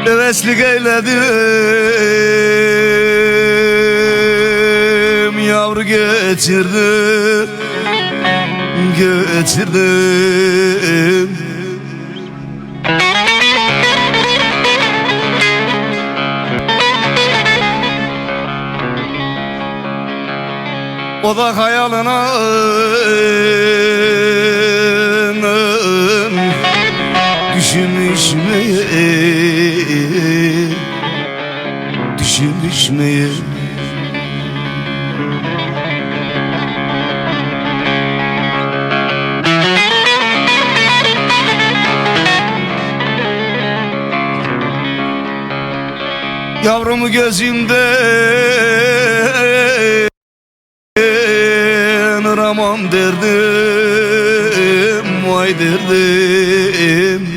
Heveslik eyledim, yavru getirdim, getirdim. O da hayalına düşünmüş meğer, düşünmüş meğer. Yavrumu gözümden aramam derdim, vay derdim.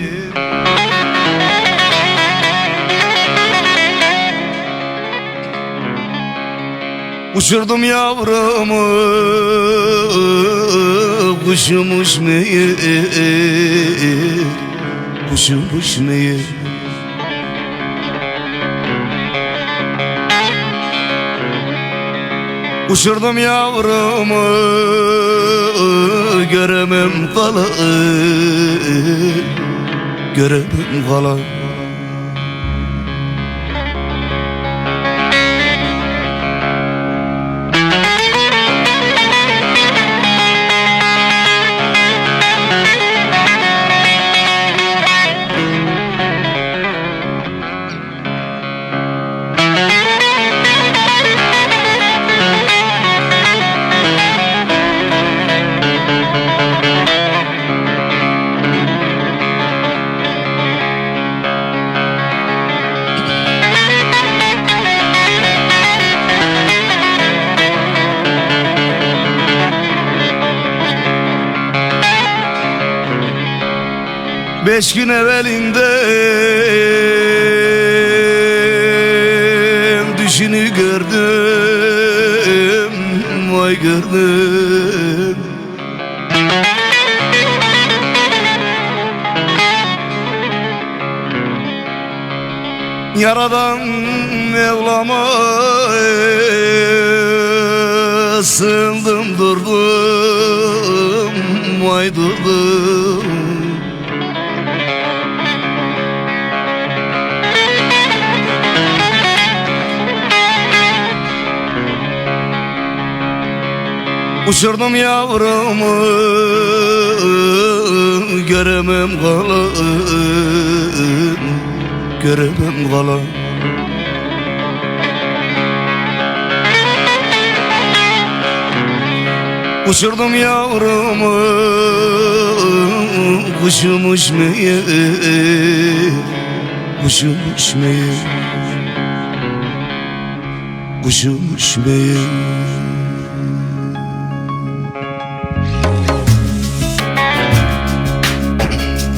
Uçurdum yavrumu, kuşumuş meğer, kuşumuş meğer. Uçurdum yavrumu, göremem kalan, göremem kalan. Beş gün evvelinden düşünü gördüm, vay gördüm. Yaradan Mevlam'a sığındım durdum, vay durdum. Uçurdum yavrumu, göremem kalan, göremem kalan. Uçurdum yavrumu, kuşumuş meğer, kuşumuş meğer, kuşumuş meğer.